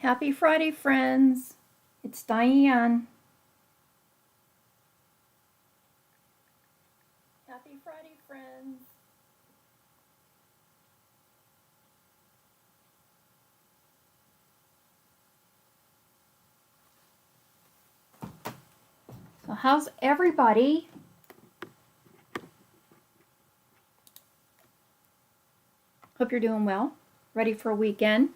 Happy Friday, friends. It's Diane. Happy Friday, friends. So how's everybody? Hope you're doing well. Ready for a weekend.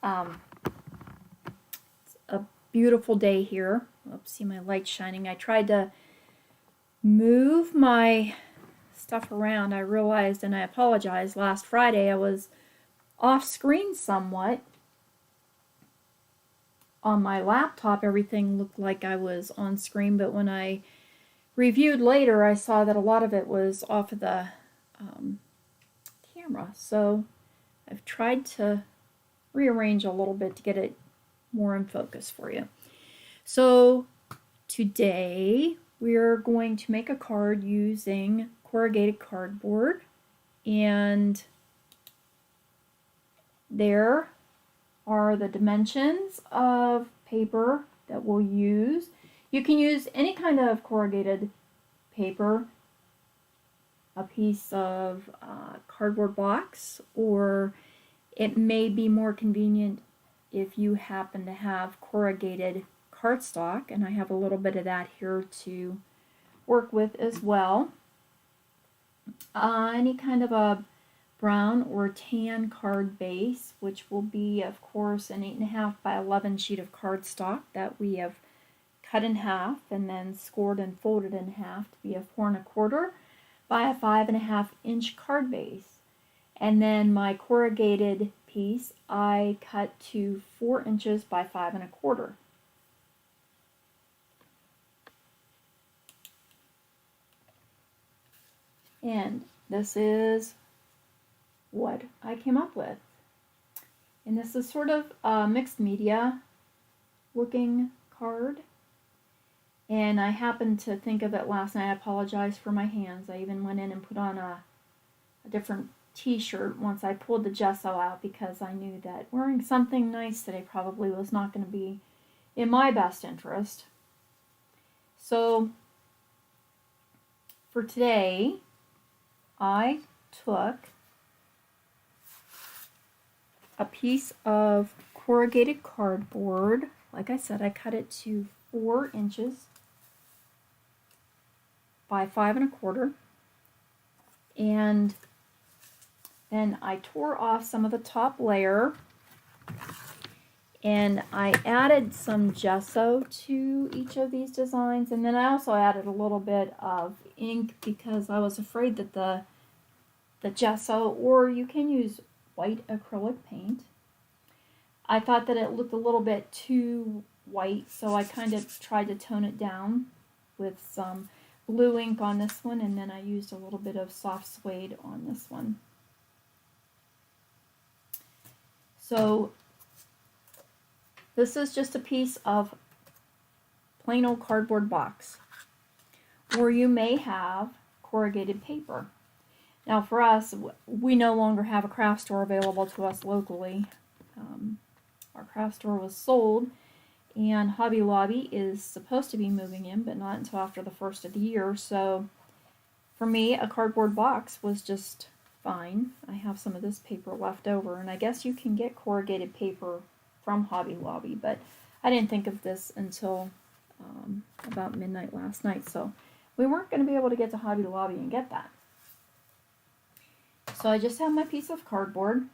It's a beautiful day here. Oops, see my light shining. I tried to move my stuff around. I realized, and I apologize, last Friday I was off screen somewhat. On my laptop, everything looked like I was on screen, but when I reviewed later, I saw that a lot of it was off of the camera. So I've tried to rearrange a little bit to get it more in focus for you. So today we're going to make a card using corrugated cardboard, and there are the dimensions of paper that we'll use. You can use any kind of corrugated paper, a piece of cardboard box, or it may be more convenient if you happen to have corrugated cardstock, and I have a little bit of that here to work with as well. Any kind of a brown or tan card base, which will be, of course, an 8.5 by 11 sheet of cardstock that we have cut in half and then scored and folded in half to be a 4.25 by a 5.5 inch card base. And then my corrugated piece I cut to 4 inches by 5.25. And this is what I came up with. And this is sort of a mixed media looking card. And I happened to think of it last night. I apologize for my hands. I even went in and put on a different t-shirt once I pulled the gesso out, because I knew that wearing something nice today probably was not going to be in my best interest. So for today, I took a piece of corrugated cardboard. Like I said, I cut it to 4 inches by 5.25, and then I tore off some of the top layer, and I added some gesso to each of these designs, and then I also added a little bit of ink because I was afraid that the gesso, or you can use white acrylic paint, I thought that it looked a little bit too white, so I kind of tried to tone it down with some blue ink on this one, and then I used a little bit of soft suede on this one. So this is just a piece of plain old cardboard box, or you may have corrugated paper. Now for us, we no longer have a craft store available to us locally. Our craft store was sold, and Hobby Lobby is supposed to be moving in, but not until after the first of the year. So for me, a cardboard box was just fine. I have some of this paper left over, and I guess you can get corrugated paper from Hobby Lobby, but I didn't think of this until about midnight last night, so we weren't going to be able to get to Hobby Lobby and get that. So I just have my piece of cardboard,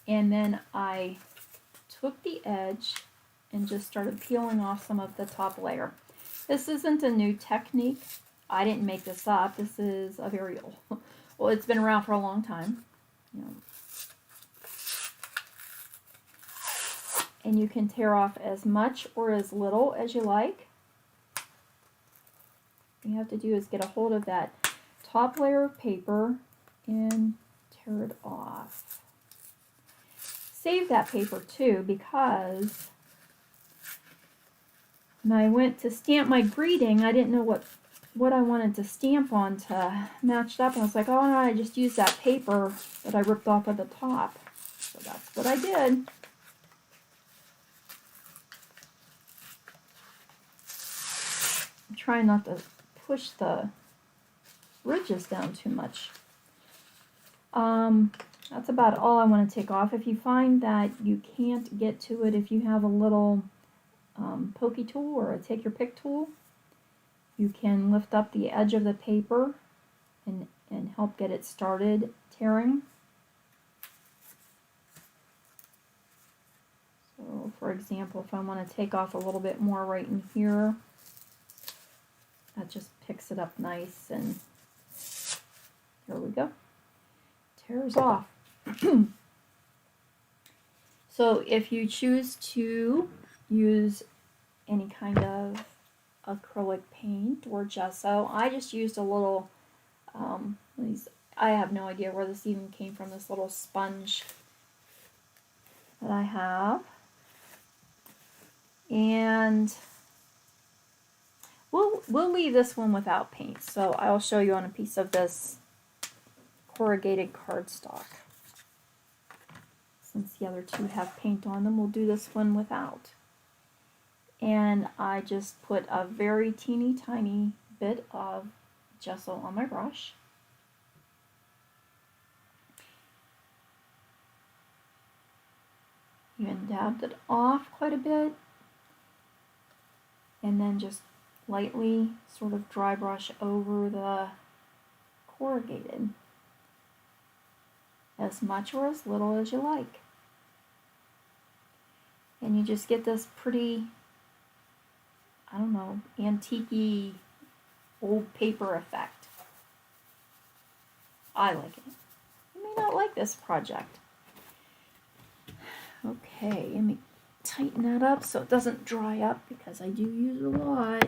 and then I took the edge and just started peeling off some of the top layer. This isn't a new technique. I didn't make this up. This is a very old, well, it's been around for a long time. And you can tear off as much or as little as you like. All you have to do is get a hold of that top layer of paper and tear it off. Save that paper too, because when I went to stamp my greeting, I didn't know what I wanted to stamp on to match it up. And I was like, oh no, I just used that paper that I ripped off at the top. So that's what I did. trying not to push the ridges down too much. That's about all I want to take off. If you find that you can't get to it, if you have a little pokey tool or a take your pick tool, you can lift up the edge of the paper and help get it started tearing. So for example, if I want to take off a little bit more right in here, that just picks it up nice, and there we go. Tears off. So if you choose to use any kind of acrylic paint or gesso, I just used a little, I have no idea where this even came from, this little sponge that I have. And we'll leave this one without paint, so I'll show you on a piece of this corrugated cardstock. Since the other two have paint on them, we'll do this one without. And I just put a very teeny tiny bit of gesso on my brush. Even dabbed it off quite a bit. And then just lightly sort of dry brush over the corrugated. As much or as little as you like. And you just get this pretty, I don't know, antique-y old paper effect. I like it. You may not like this project. Okay, let me tighten that up so it doesn't dry up, because I do use it a lot.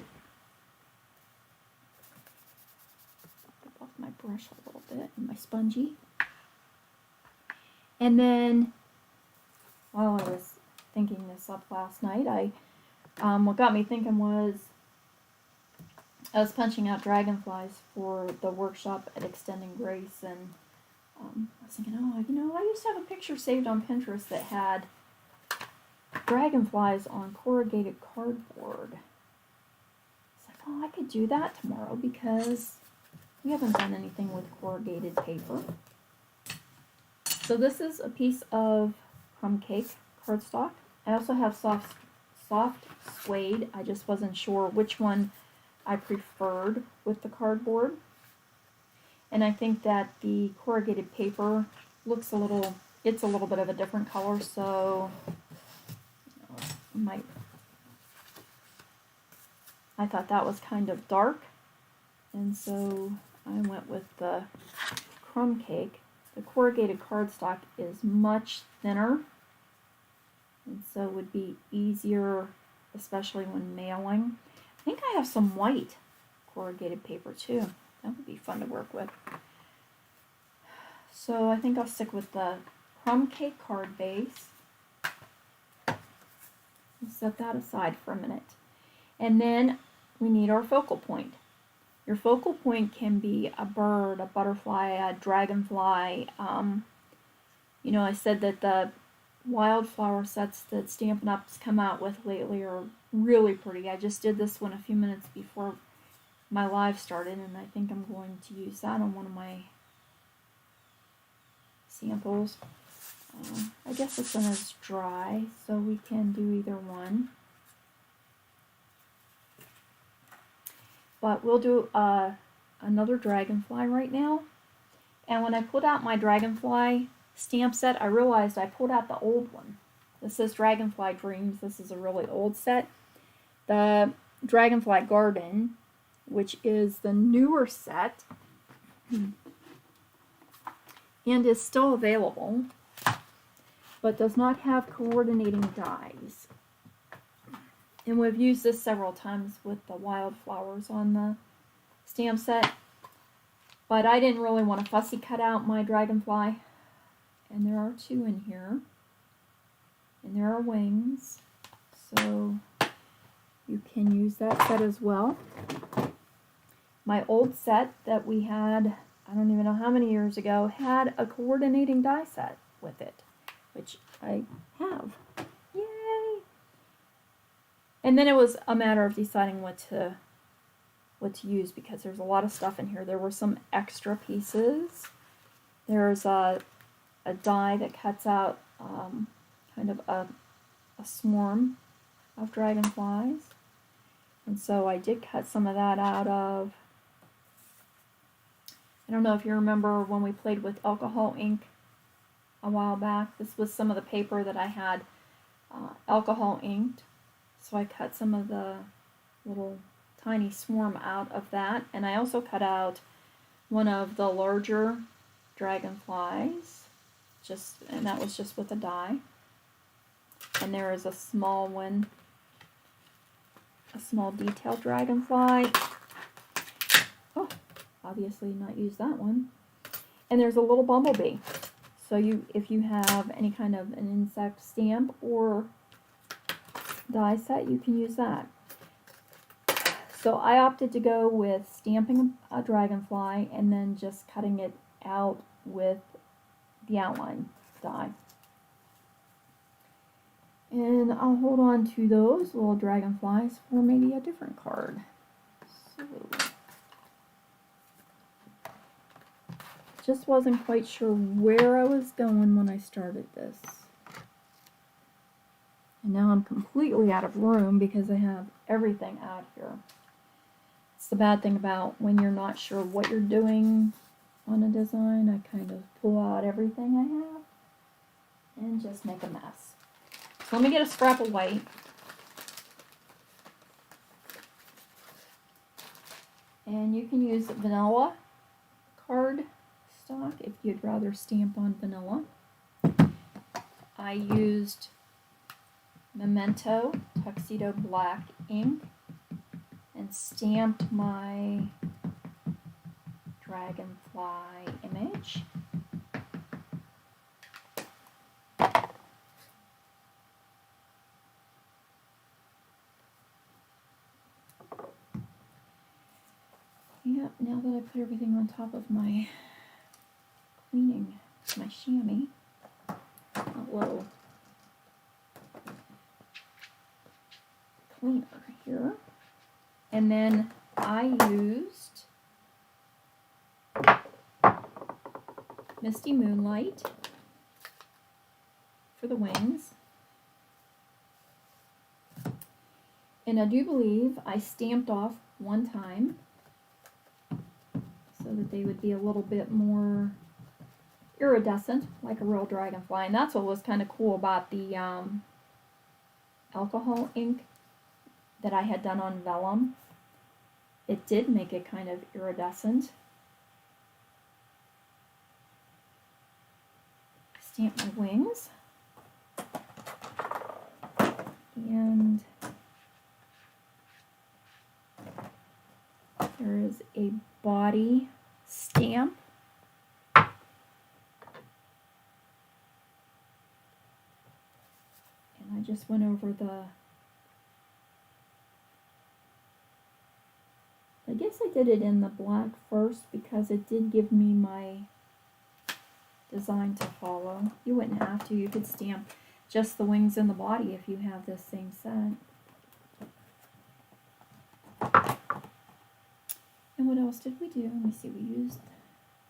Dip off my brush a little bit and my spongy. And then, while I was thinking this up last night, what got me thinking was I was punching out dragonflies for the workshop at Extending Grace, and I was thinking, oh, you know, I used to have a picture saved on Pinterest that had dragonflies on corrugated cardboard. It's like, oh, I could do that tomorrow because we haven't done anything with corrugated paper. So this is a piece of crumb cake cardstock. I also have soft suede. I just wasn't sure which one I preferred with the cardboard. And I think that the corrugated paper looks it's a little bit of a different color, so I thought that was kind of dark, and so I went with the crumb cake. The corrugated cardstock is much thinner, and so would be easier, especially when mailing. I think I have some white corrugated paper too. That would be fun to work with. So I think I'll stick with the crumb cake card base. We'll set that aside for a minute. And then we need our focal point. Your focal point can be a bird, a butterfly, a dragonfly. You know, I said that the wildflower sets that Stampin' Up's come out with lately are really pretty. I just did this one a few minutes before my live started, and I think I'm going to use that on one of my samples. I guess this one is dry, so we can do either one. But we'll do another dragonfly right now. And when I pulled out my dragonfly stamp set, I realized I pulled out the old one. This is Dragonfly Dreams. This is a really old set. The Dragonfly Garden, which is the newer set, and is still available, but does not have coordinating dies. And we've used this several times with the wildflowers on the stamp set, but I didn't really want to fussy cut out my dragonfly. And there are two in here, and there are wings, so you can use that set as well. My old set that we had, I don't even know how many years ago, had a coordinating die set with it, which I have. Yay! And then it was a matter of deciding what to what to use because there's a lot of stuff in here. There were some extra pieces. There's a die that cuts out kind of a swarm of dragonflies. And so I did cut some of that out of, I don't know if you remember when we played with alcohol ink a while back. This was some of the paper that I had alcohol inked. So I cut some of the little tiny swarm out of that. And I also cut out one of the larger dragonflies, and that was just with a die. And there is a small one, a small detailed dragonfly. Oh, obviously not use that one. And there's a little bumblebee. So if you have any kind of an insect stamp or die set, you can use that. So I opted to go with stamping a dragonfly and then just cutting it out with the outline die. And I'll hold on to those little dragonflies for maybe a different card. So, just wasn't quite sure where I was going when I started this. And now I'm completely out of room because I have everything out here. It's the bad thing about when you're not sure what you're doing on a design. I kind of pull out everything I have and just make a mess. So let me get a scrap of white. And you can use vanilla card stock if you'd rather stamp on vanilla. I used Memento Tuxedo Black ink and stamped my dragonfly image. Yep, now that I put everything on top of my cleaning, my chamois, a little cleaner here. And then I used Misty Moonlight for the wings. And I do believe I stamped off one time so that they would be a little bit more iridescent, like a real dragonfly. And that's what was kind of cool about the alcohol ink that I had done on vellum. It did make it kind of iridescent. Stamp my wings. And there is a body stamp. And I just went over I guess I did it in the black first because it did give me my design to follow. You wouldn't have to. You could stamp just the wings and the body if you have this same set. And what else did we do? Let me see. We used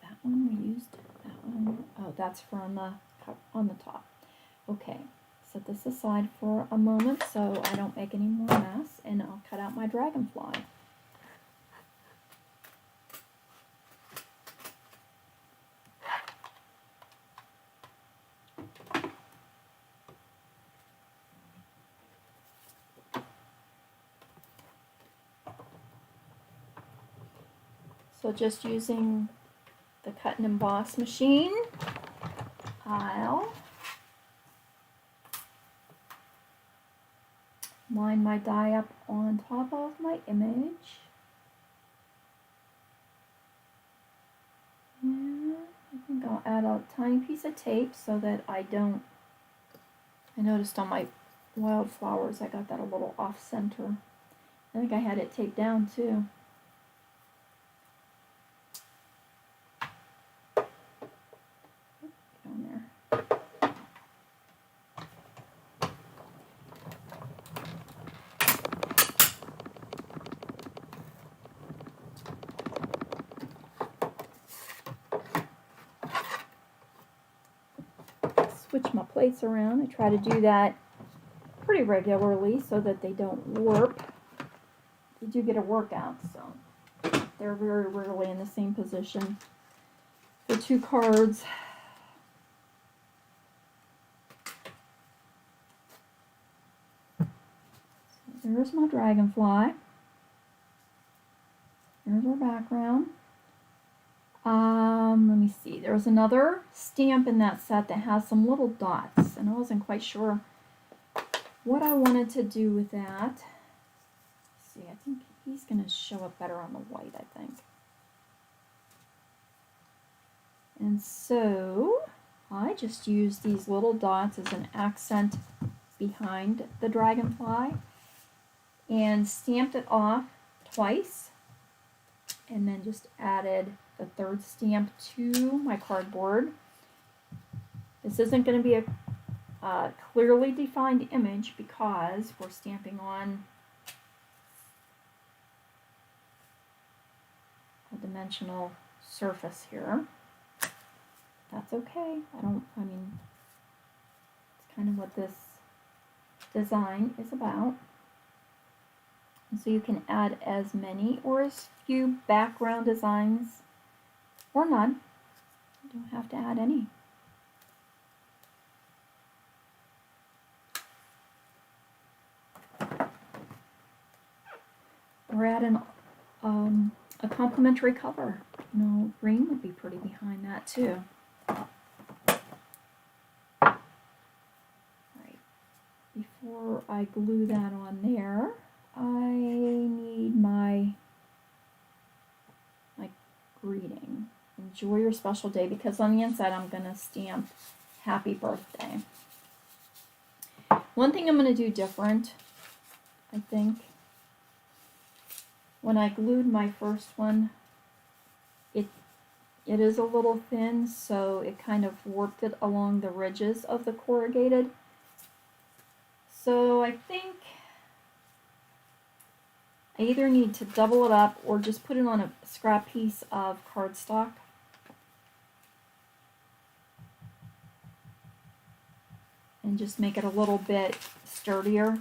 that one. We used that one. Oh, that's for on the top. Okay. Set this aside for a moment so I don't make any more mess, and I'll cut out my dragonfly. So just using the cut and emboss machine, I'll line my die up on top of my image. And I think I'll add a tiny piece of tape so that I noticed on my wildflowers I got that a little off center. I think I had it taped down too. switch my plates around. I try to do that pretty regularly so that they don't warp. They do get a workout, so they're very rarely in the same position. The 2 cards. So there's my dragonfly. There's our background. Let me see. There's another stamp in that set that has some little dots, and I wasn't quite sure what I wanted to do with that. Let's see, I think he's going to show up better on the white, I think. And so I just used these little dots as an accent behind the dragonfly and stamped it off twice, and then just added the 3rd stamp to my cardboard. This isn't going to be a clearly defined image because we're stamping on a dimensional surface here. That's okay. I mean, it's kind of what this design is about. And so you can add as many or as few background designs or none. You don't have to add any. Or add a complementary cover. You know, green would be pretty behind that too. Right. Before I glue that on there, I need my greeting. Enjoy your special day, because on the inside I'm going to stamp happy birthday. One thing I'm going to do different, I think, when I glued my first one, it is a little thin, so it kind of warped it along the ridges of the corrugated. So I think I either need to double it up or just put it on a scrap piece of cardstock. And just make it a little bit sturdier.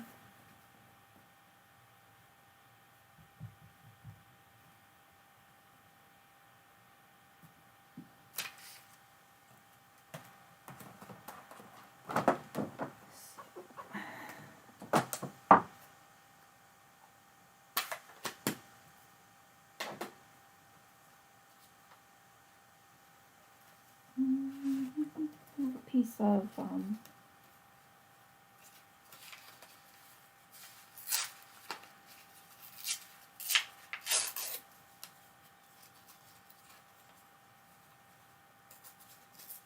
A piece of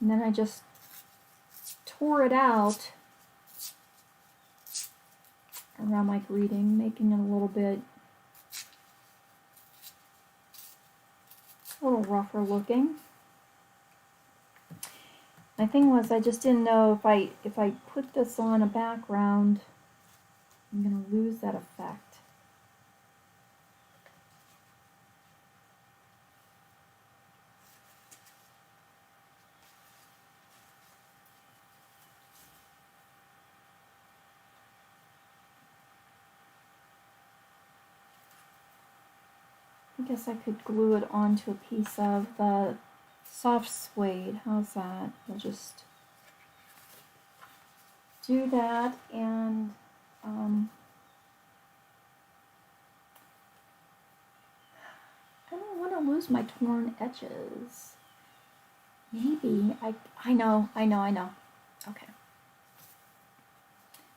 and then I just tore it out around my greeting, making it a little rougher looking. My thing was, I just didn't know if I put this on a background, I'm going to lose that effect. I guess I could glue it onto a piece of the soft suede. How's that? We'll just do that, and I don't want to lose my torn edges. Maybe I know. Okay.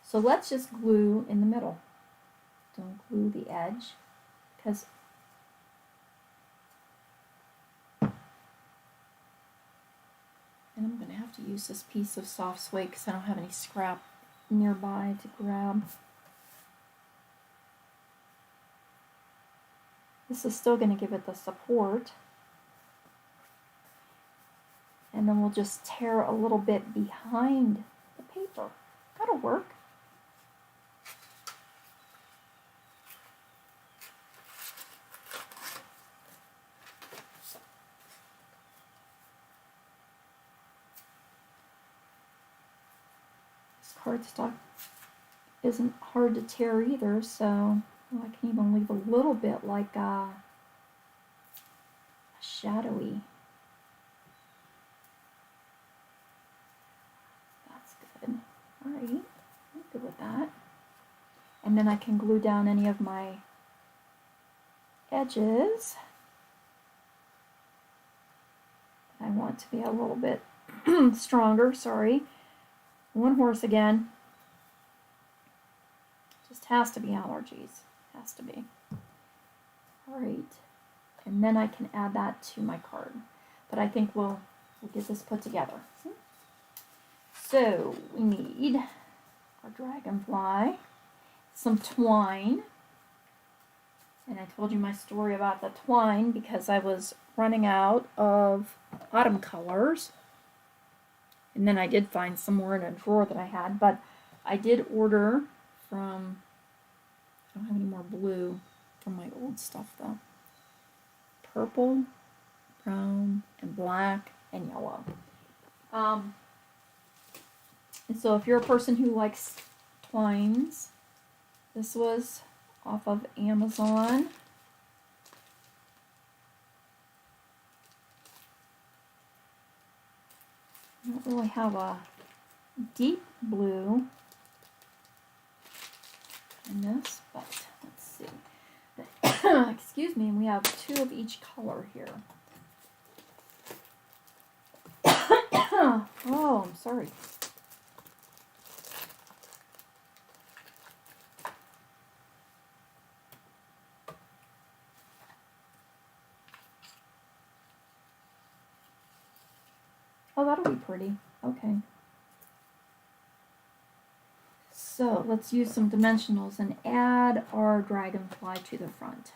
So let's just glue in the middle. Don't glue the edge, because and I'm going to have to use this piece of soft suede because I don't have any scrap nearby to grab. This is still going to give it the support. And then we'll just tear a little bit behind the paper. That'll work. cardstock isn't hard to tear either, so I can even leave a little bit like a shadowy. That's good. Alright, I'm good with that. And then I can glue down any of my edges. I want to be a little bit stronger, sorry. One horse again. Just has to be allergies. Has to be. Alright. And then I can add that to my card. But I think we'll get this put together. So we need our dragonfly, some twine. And I told you my story about the twine because I was running out of autumn colors. And then I did find some more in a drawer that I had. But I did order from, I don't have any more blue from my old stuff though. Purple, brown, and black, and yellow. And so if you're a person who likes twines, this was off of Amazon. I don't really have a deep blue in this, but let's see. Excuse me, we have two of each color here. Oh, I'm sorry. Oh, that'll be pretty. Okay. So let's use some dimensionals and add our dragonfly to the front.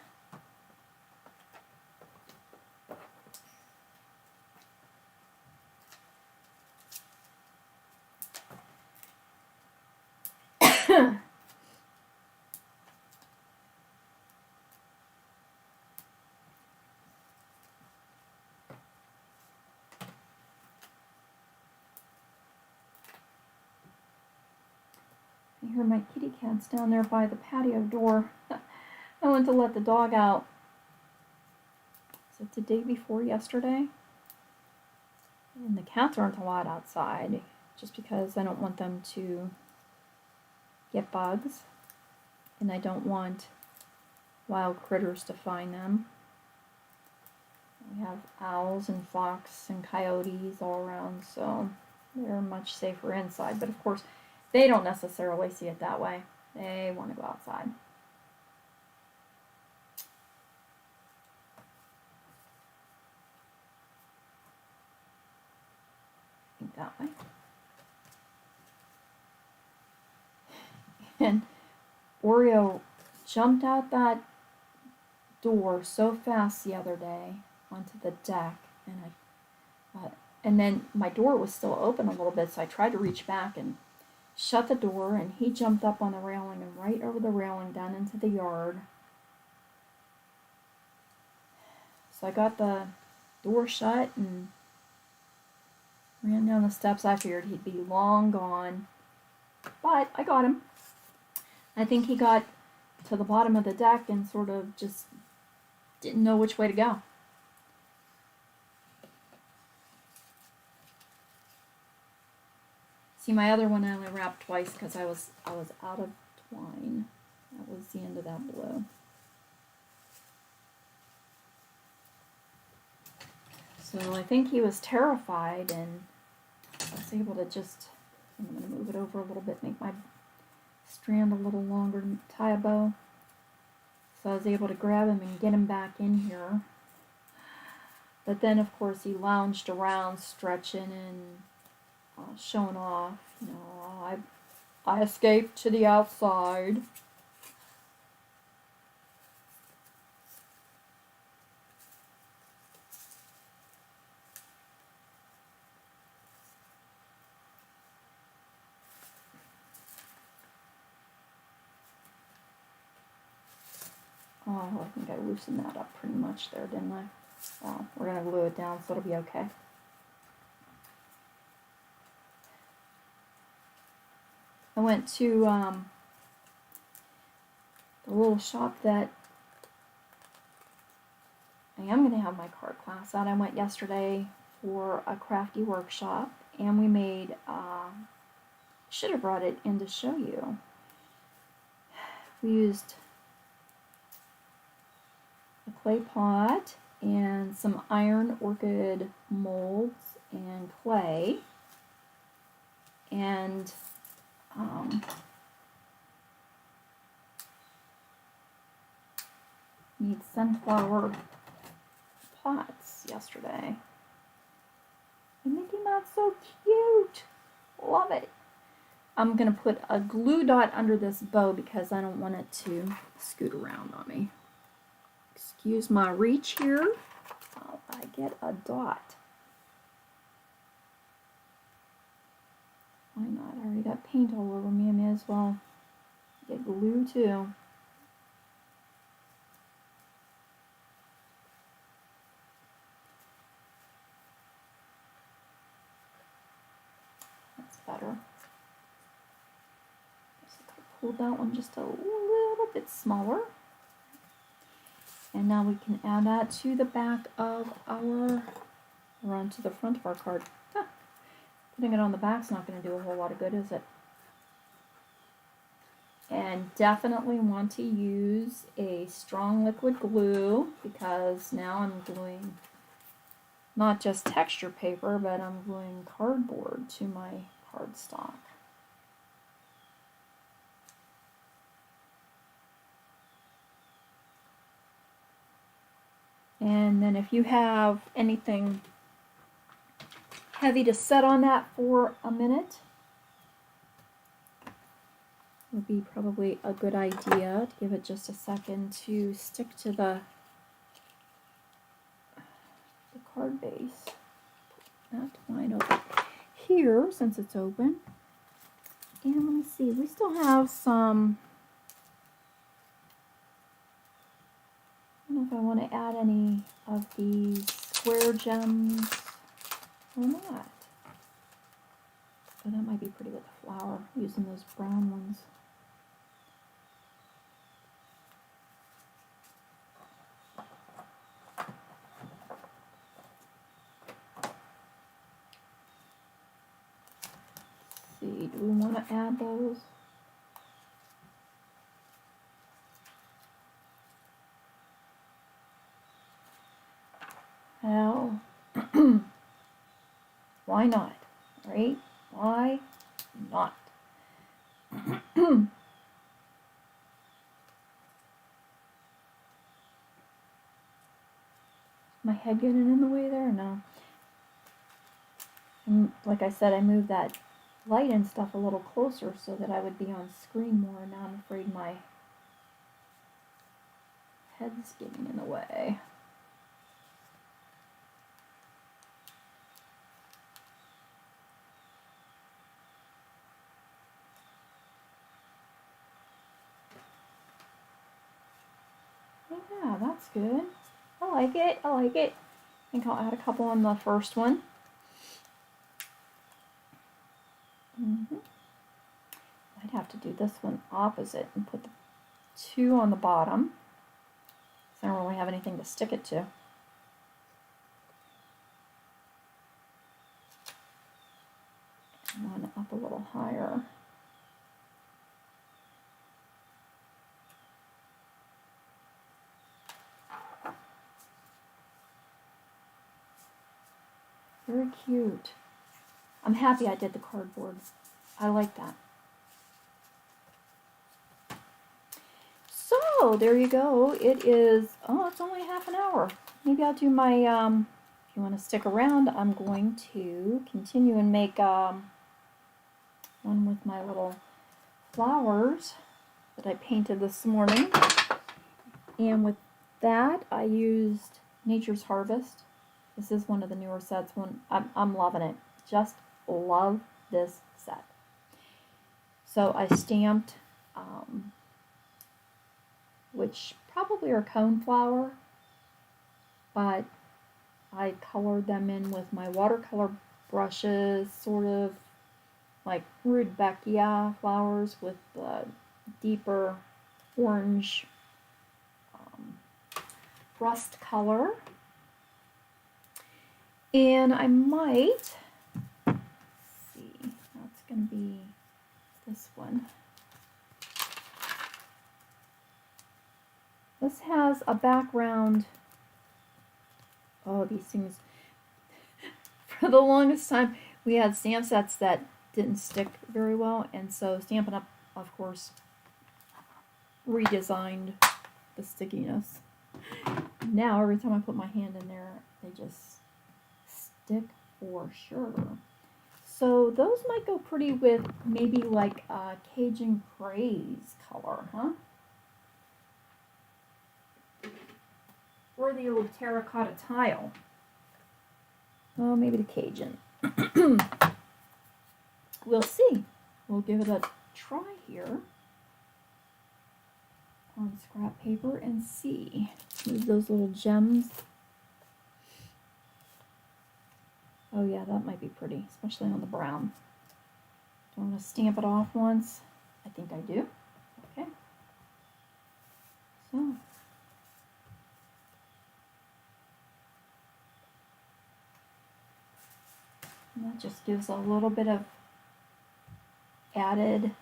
I hear my kitty cat's down there by the patio door. I went to let the dog out. Is it the day before yesterday? And the cats aren't allowed outside just because I don't want them to get bugs. And I don't want wild critters to find them. We have owls and fox and coyotes all around, so they're much safer inside. But of course, they don't necessarily see it that way. They want to go outside. I think that way. And Oreo jumped out that door so fast the other day onto the deck, and then my door was still open a little bit, so I tried to reach back and shut the door, and he jumped up on the railing and right over the railing down into the yard. So I got the door shut and ran down the steps. I figured he'd be long gone, but I got him. I think he got to the bottom of the deck and sort of just didn't know which way to go. See, my other one I only wrapped twice because I was out of twine. That was the end of that blue. So I think he was terrified, and I was able to just, I'm going to move it over a little bit, make my strand a little longer and tie a bow. So I was able to grab him and get him back in here. But then, of course, he lounged around, stretching and showing off. You know, I escaped to the outside. Oh, I think I loosened that up pretty much there, didn't I? Well, we're going to glue it down, so it'll be okay. I went to the little shop that I am going to have my card class at. I went yesterday for a crafty workshop, and we made, should have brought it in to show you. We used a clay pot and some iron orchid molds and clay, and made sunflower pots yesterday. And Mickey Mouse, so cute! Love it! I'm going to put a glue dot under this bow because I don't want it to scoot around on me. Excuse my reach here. Oh, I get a dot. Why not? I already got paint all over me. I may as well get glue too. That's better. Pull that one just a little bit smaller. And now we can add that to the back of our, or onto the front of our card. Huh. Putting it on the back's not going to do a whole lot of good, is it? And definitely want to use a strong liquid glue, because now I'm gluing not just texture paper, but I'm gluing cardboard to my cardstock. And then if you have anything heavy to set on that for a minute, it would be probably a good idea to give it just a second to stick to the card base. Put that wide open here since it's open. And let me see, we still have some, I don't know if I want to add any of these square gems or not. But that might be pretty with the flower, using those brown ones. Let's see, do we want to add those? Well, why not, right? Why not? My head getting in the way there? No. And like I said, I moved that light and stuff a little closer so that I would be on screen more. Now I'm afraid my head's getting in the way. Yeah, that's good. I like it. I like it. I think I'll add a couple on the first one. I'd have to do this one opposite and put the two on the bottom, so I don't really have anything to stick it to. And one up a little higher. Very cute. I'm happy I did the cardboard. I like that. So there you go. It is, oh, it's only half an hour. Maybe I'll do my, if you want to stick around, I'm going to continue and make one with my little flowers that I painted this morning. And with that, I used Nature's Harvest. This is one of the newer sets. I'm loving it. Just love this set. So I stamped, which probably are coneflower, but I colored them in with my watercolor brushes, sort of like rudbeckia flowers with deeper orange rust color. And I might, let's see, that's going to be this one. This has a background. Oh, these things. For the longest time, we had stamp sets that didn't stick very well, and so Stampin' Up, of course, redesigned the stickiness. Now, every time I put my hand in there, they just stick for sure. So those might go pretty with maybe like a Cajun Craze color, huh? Or the old terracotta tile. Oh, maybe the Cajun. We'll see. We'll give it a try here on scrap paper and see. Move those little gems. Oh yeah, that might be pretty, especially on the brown. Do I want to stamp it off once? I think I do. Okay. So. And that just gives a little bit of added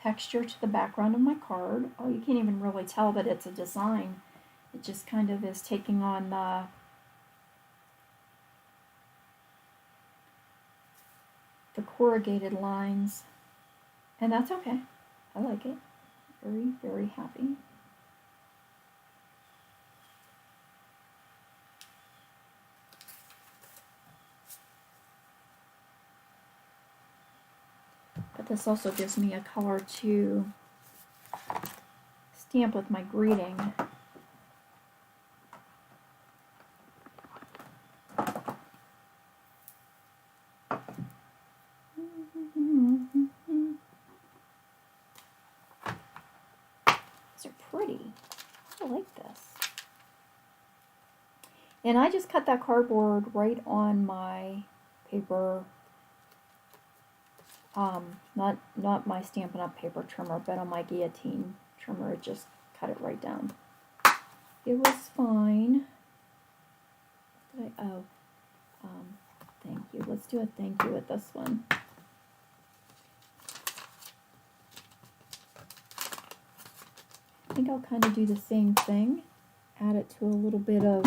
texture to the background of my card. Oh, you can't even really tell that it's a design. It just kind of is taking on the corrugated lines. And that's okay. I like it. Very, very happy. But this also gives me a color to stamp with my greeting. These are pretty. I like this. And I just cut that cardboard right on my paper. Not my Stampin' Up! Paper trimmer, but on my guillotine trimmer, it just cut it right down. It was fine. Did I? Oh, thank you. Let's do a thank you with this one. I think I'll kind of do the same thing. Add it to a little bit of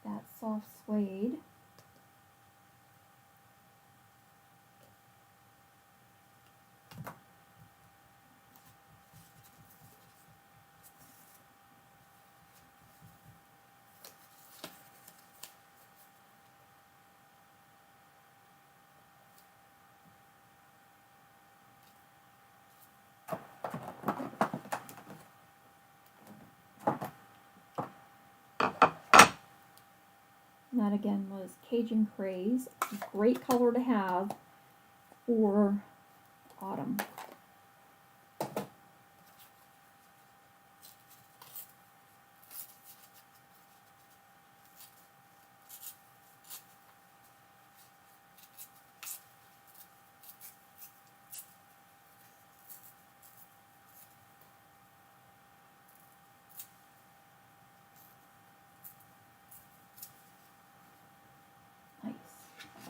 that soft suede. And that again was Cajun Craze. Great color to have for autumn.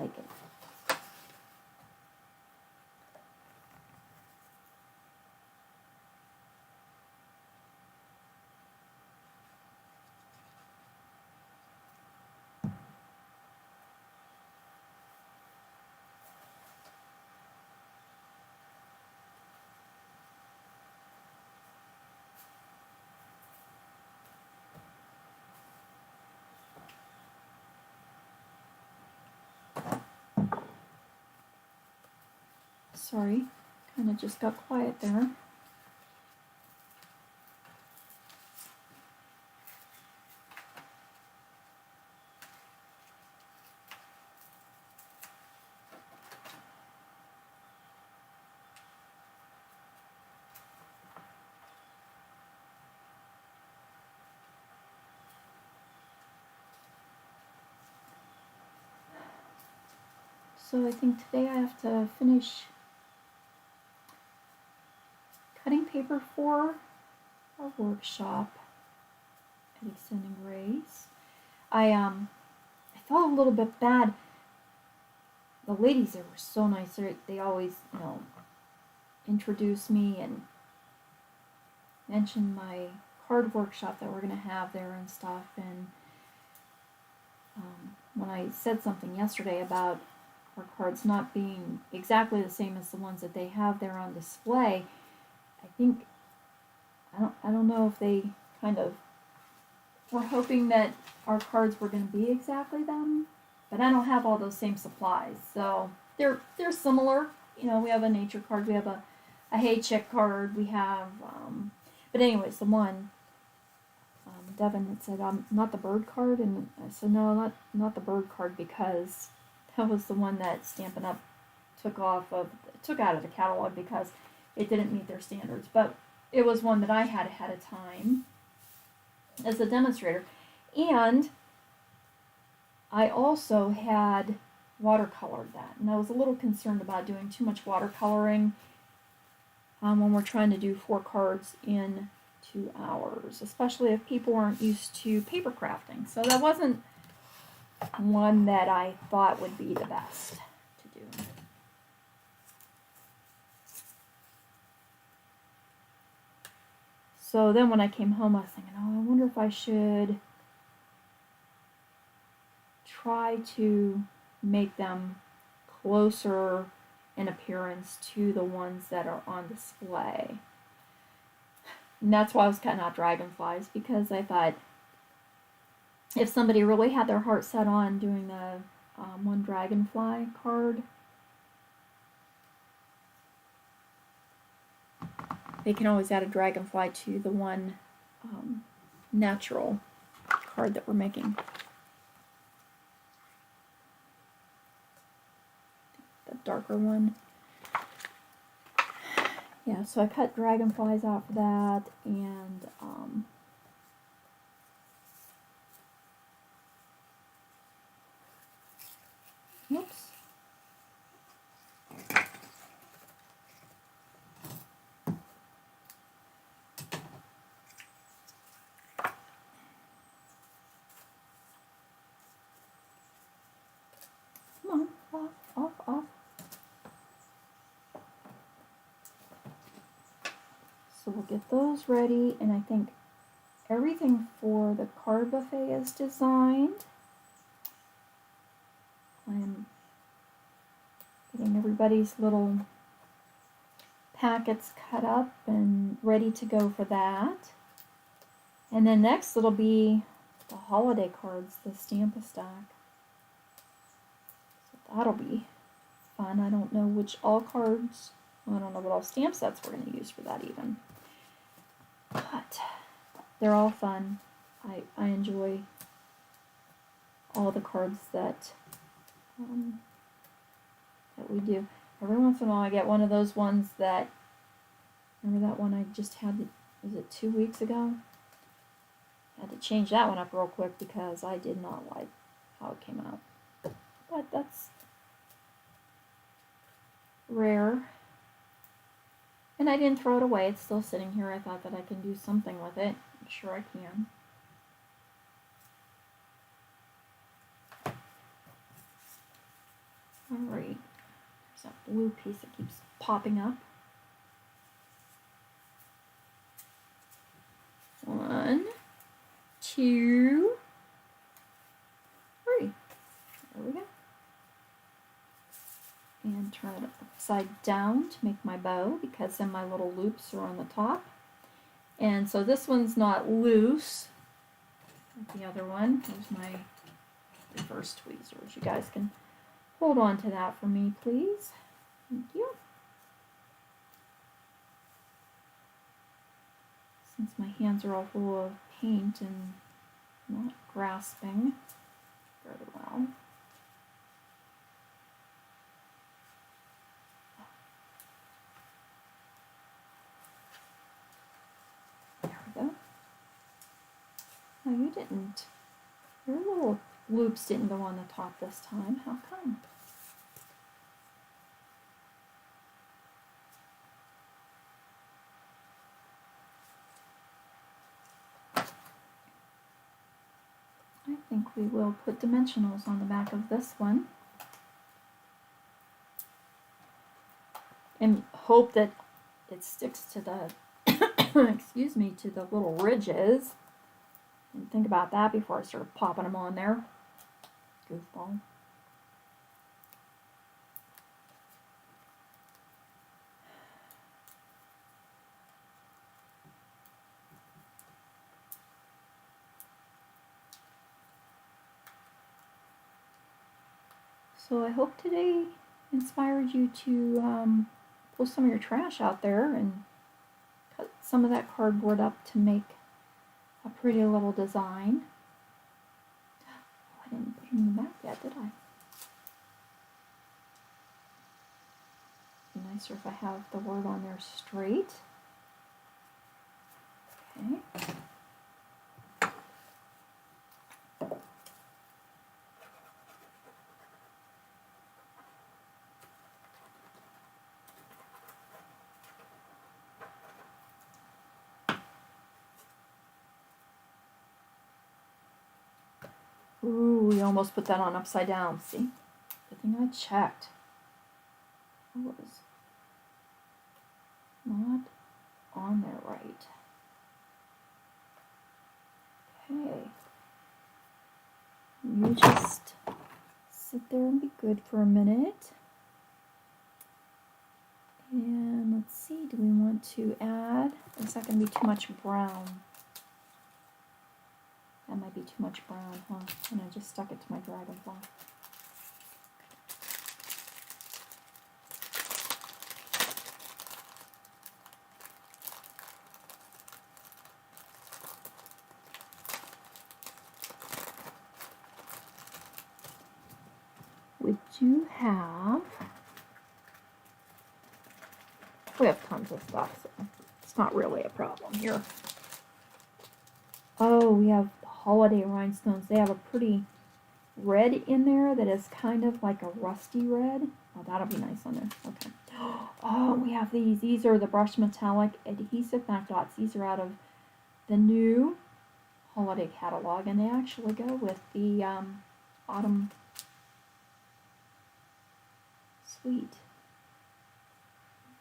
Like it. Sorry, kind of just got quiet there. also, I think today I have to finish cutting paper for our workshop at Extending Grace. I felt a little bit bad. The ladies there were so nice. They always, introduce me and mention my card workshop that we're going to have there and stuff. And when I said something yesterday about our cards not being exactly the same as the ones that they have there on display, I think, I don't know if they kind of were hoping that our cards were going to be exactly them, but I don't have all those same supplies. So they're similar. We have a nature card, we have a hay chick card, we have, but anyways, the one, Devin had said, not the bird card, and I said, no, not the bird card, because that was the one that Stampin' Up! took out of the catalog because it didn't meet their standards, but it was one that I had ahead of time as a demonstrator, and I also had watercolored that, and I was a little concerned about doing too much watercoloring when we're trying to do 4 cards in 2 hours, especially if people aren't used to paper crafting. So that wasn't one that I thought would be the best to do. So then when I came home, I was thinking, I wonder if I should try to make them closer in appearance to the ones that are on display. And that's why I was cutting out dragonflies, because I thought if somebody really had their heart set on doing the one dragonfly card, they can always add a dragonfly to the one natural card that we're making. The darker one. Yeah, so I cut dragonflies out for that, and oops. Come on, off. So we'll get those ready, and I think everything for the card buffet is designed. I'm getting everybody's little packets cut up and ready to go for that. And then next it'll be the holiday cards, the Stamp-A-Stack. So that'll be fun. I don't know which all cards, I don't know what all stamp sets we're going to use for that even. But they're all fun. I enjoy all the cards that we do. Every once in a while I get one of those ones that, remember that one I just had, was it 2 weeks ago? I had to change that one up real quick because I did not like how it came out. But that's rare. And I didn't throw it away. It's still sitting here. I thought that I can do something with it. I'm sure I can. Alright. There's that blue piece that keeps popping up. 1, 2, 3. There we go. And turn it upside down to make my bow, because then my little loops are on the top. And so this one's not loose like the other one. Here's my reverse tweezers. You guys can hold on to that for me, please. Thank you. Since my hands are all full of paint and not grasping very well. No, you didn't. Your little loops didn't go on the top this time. How come? think we will put dimensionals on the back of this one. And hope that it sticks to the, excuse me, to the little ridges. And think about that before I start popping them on there. Goofball. So I hope today inspired you to pull some of your trash out there and cut some of that cardboard up to make a pretty little design. Oh, I didn't put it in the back yet, did I? Be nicer if I have the word on there straight. Okay. Ooh, we almost put that on upside down. See? Good thing I checked. I was not on there right. Okay. You just sit there and be good for a minute. And let's see, do we want to add? Is that going to be too much brown? That might be too much brown, huh? And I just stuck it to my dragonfly. We do have, we have tons of stuff, so it's not really a problem here. Oh, we have holiday rhinestones. They have a pretty red in there that is kind of like a rusty red. Oh, that'll be nice on there. Okay. Oh, we have these. These are the brushed metallic adhesive matte dots. These are out of the new holiday catalog, and they actually go with the autumn suite.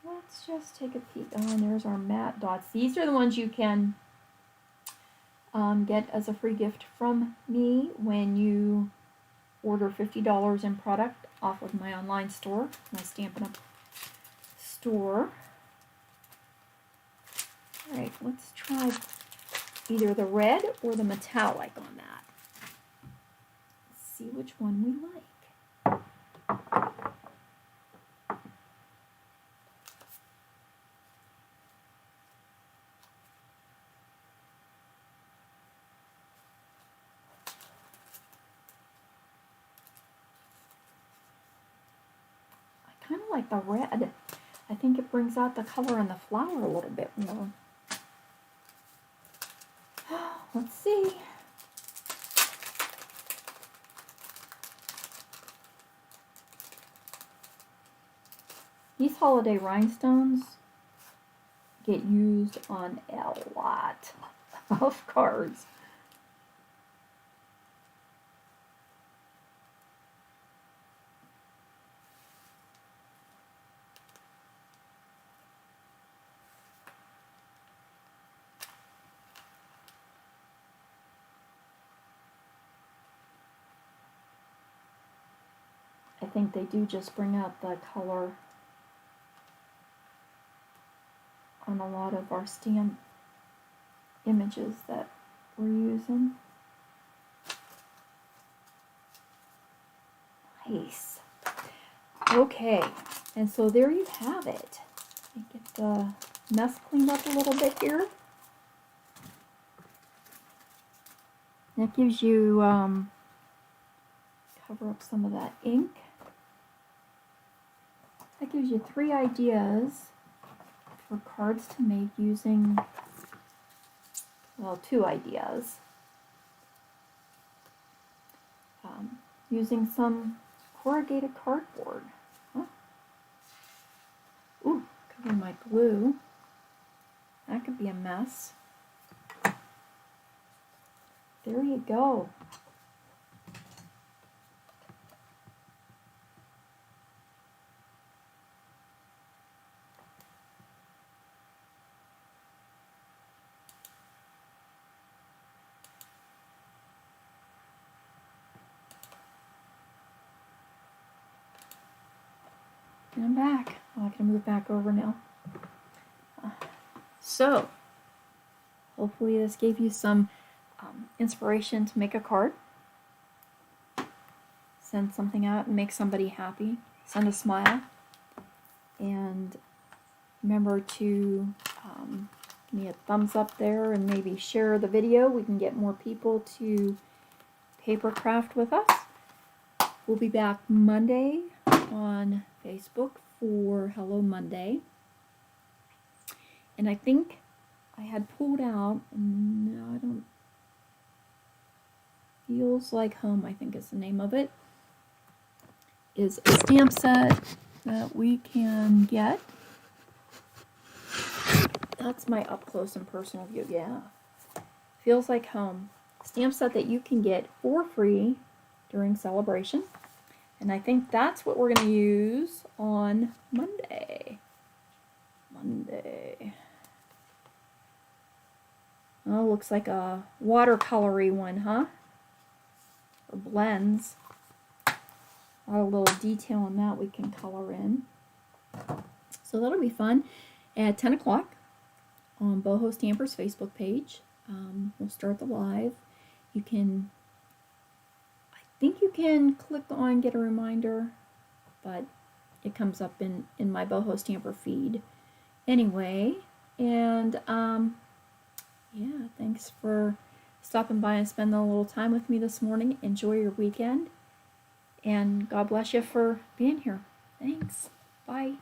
Let's just take a peek. Oh, and there's our matte dots. These are the ones you can get as a free gift from me when you order $50 in product off of my online store, my Stampin' Up! Store. Alright, let's try either the red or the metallic on that. Let's see which one we like. Kind of like the red. I think it brings out the color in the flower a little bit more. Let's see. These holiday rhinestones get used on a lot of cards. I think they do just bring out the color on a lot of our stamp images that we're using. Nice. Okay, and so there you have it. Let me get the mess cleaned up a little bit here. That gives you, cover up some of that ink. That gives you 3 ideas for cards to make using, well, 2 ideas. Using some corrugated cardboard. Huh? Ooh, covering my glue. That could be a mess. There you go. And I'm back. Oh, I can move back over now. So, hopefully this gave you some inspiration to make a card. Send something out and make somebody happy. Send a smile. And remember to give me a thumbs up there and maybe share the video. We can get more people to paper craft with us. We'll be back Monday on Facebook for Hello Monday. And I think I had pulled out, no, I don't, Feels Like Home, I think is the name of it, is a stamp set that we can get. That's my up close and personal view, yeah. Feels Like Home. Stamp set that you can get for free during celebration. And I think that's what we're going to use on Monday. Oh, looks like a watercolory one, huh? Or blends. A little detail on that we can color in. So that'll be fun. At 10 o'clock on BohoStamper's Facebook page. We'll start the live. I think you can click on Get a Reminder, but it comes up in my BohoStamper feed. Anyway, and yeah, thanks for stopping by and spending a little time with me this morning. Enjoy your weekend, and God bless you for being here. Thanks. Bye.